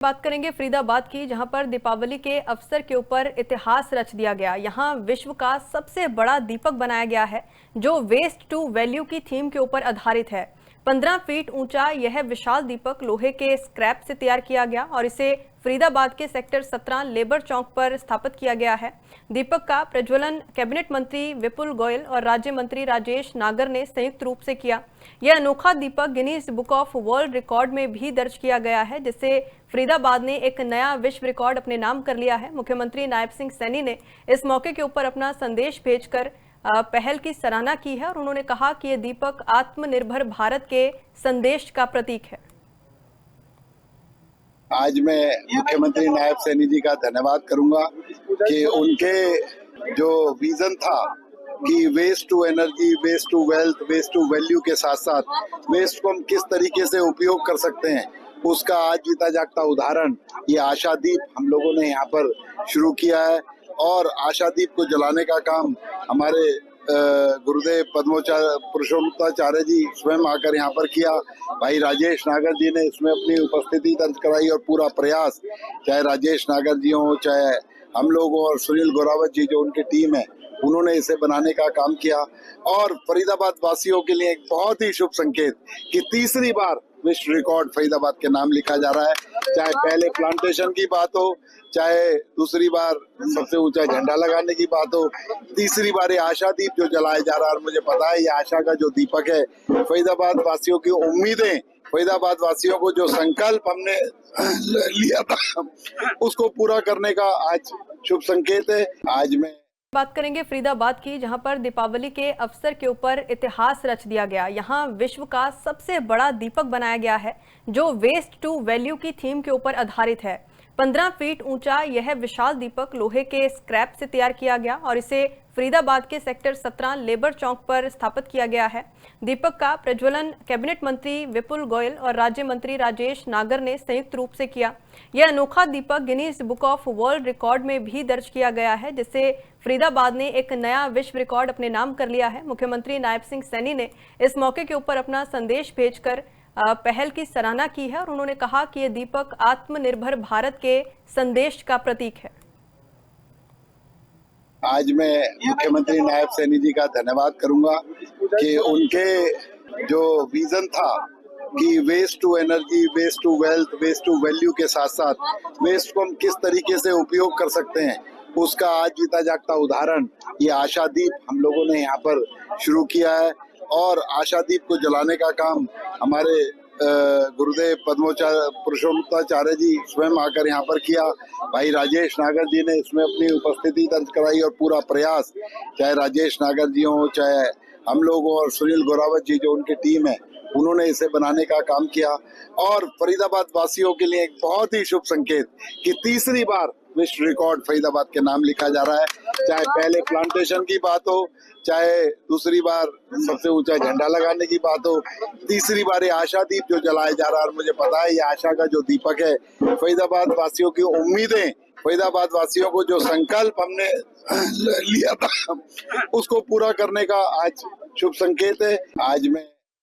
बात करेंगे फरीदाबाद की, जहां पर दीपावली के अवसर के ऊपर इतिहास रच दिया गया। यहां विश्व का सबसे बड़ा दीपक बनाया गया है जो वेस्ट टू वैल्यू की थीम के ऊपर आधारित है। 15 फीट ऊंचा यह विशाल दीपक लोहे के स्क्रैप से तैयार किया गया और इसे फरीदाबाद के सेक्टर 17 लेबर चौक पर स्थापित किया गया है। दीपक का प्रज्वलन कैबिनेट मंत्री विपुल गोयल और राज्य मंत्री राजेश नागर ने संयुक्त रूप से किया। यह अनोखा दीपक Guinness book of world record में भी दर्ज किया गया है, जिससे फरीदाबाद ने एक नया विश्व रिकॉर्ड अपने नाम कर लिया है। मुख्यमंत्री नायब सिंह सैनी ने इस मौके के ऊपर अपना संदेश भेजकर पहल की सराहना की है और उन्होंने कहा कि यह दीपक आत्मनिर्भर भारत के संदेश का प्रतीक है। आज मैं मुख्यमंत्री नायब सैनी जी का धन्यवाद करूंगा कि उनके जो विजन था कि waste to energy, waste to wealth, waste to value के साथ साथ वेस्ट को हम किस तरीके से उपयोग कर सकते हैं, उसका आज जीता जागता उदाहरण ये आशादीप हम लोगों ने यहाँ पर शुरू किया है। और आशादीप को जलाने का काम हमारे गुरुदेव पुरुषोत्तमाचार्य जी स्वयं आकर यहाँ पर किया। भाई राजेश नागर जी ने इसमें अपनी उपस्थिति दर्ज कराई और पूरा प्रयास, चाहे राजेश नागर जी हो, चाहे हम लोग और सुनील गोरावत जी जो उनकी टीम है, उन्होंने इसे बनाने का काम किया। और फरीदाबाद वासियों के लिए एक बहुत ही शुभ संकेत कि तीसरी बार विश्व रिकॉर्ड फरीदाबाद के नाम लिखा जा रहा है। चाहे पहले प्लांटेशन की बात हो, चाहे दूसरी बार सबसे ऊंचा झंडा लगाने की बात हो, तीसरी बार ये आशादीप जो जलाया जा रहा है। और मुझे पता है ये आशा का जो दीपक है, फरीदाबाद वासियों की उम्मीदें, फरीदाबाद वासियों को जो संकल्प हमने लिया था उसको पूरा करने का आज शुभ संकेत है। आज मैं बात करेंगे फरीदाबाद की, जहां पर दीपावली के अवसर के ऊपर इतिहास रच दिया गया। यहां विश्व का सबसे बड़ा दीपक बनाया गया है जो वेस्ट टू वैल्यू की थीम के ऊपर आधारित है। 15 फीट ऊंचा यह विशाल दीपक लोहे के स्क्रैप से तैयार किया गया और इसे फरीदाबाद के सेक्टर 17 लेबर चौक पर स्थापित किया गया है। दीपक का प्रज्वलन कैबिनेट मंत्री विपुल गोयल और राज्य मंत्री राजेश नागर ने संयुक्त रूप से किया। यह अनोखा दीपक Guinness book of world record में भी दर्ज किया गया है, जिससे फरीदाबाद ने एक नया विश्व रिकॉर्ड अपने नाम कर लिया है। मुख्यमंत्री नायब सिंह सैनी ने इस मौके के ऊपर अपना संदेश भेजकर पहल की सराहना की है और उन्होंने कहा कि यह दीपक आत्मनिर्भर भारत के संदेश का प्रतीक है। आज मैं मुख्यमंत्री नायब सैनी जी का धन्यवाद करूंगा कि उनके जो विजन था कि waste to energy, waste to wealth, waste to value के साथ साथ वेस्ट को हम किस तरीके से उपयोग कर सकते हैं, उसका आज जीता जागता उदाहरण ये आशादीप हम लोगों ने यहाँ पर शुरू किया है। और आशादीप को जलाने का काम हमारे गुरुदेव पुरुषोत्तमाचार्य जी स्वयं आकर यहाँ पर किया। भाई राजेश नागर जी ने इसमें अपनी उपस्थिति दर्ज कराई और पूरा प्रयास, चाहे राजेश नागर जी हो, चाहे हम लोग और सुनील गोरावत जी जो उनकी टीम है, उन्होंने इसे बनाने का काम किया। और फरीदाबाद वासियों के लिए एक बहुत ही शुभ संकेत कि तीसरी बार विश्व रिकॉर्ड फरीदाबाद के नाम लिखा जा रहा है। चाहे पहले प्लांटेशन की बात हो, चाहे दूसरी बार सबसे ऊंचा झंडा लगाने की बात हो, तीसरी बार ये आशादीप जो जलाया जा रहा है। और मुझे पता है ये आशा का जो दीपक है, फरीदाबाद वासियों की उम्मीदें, फरीदाबाद वासियों को जो संकल्प हमने लिया था उसको पूरा करने का आज शुभ संकेत है। आज मैं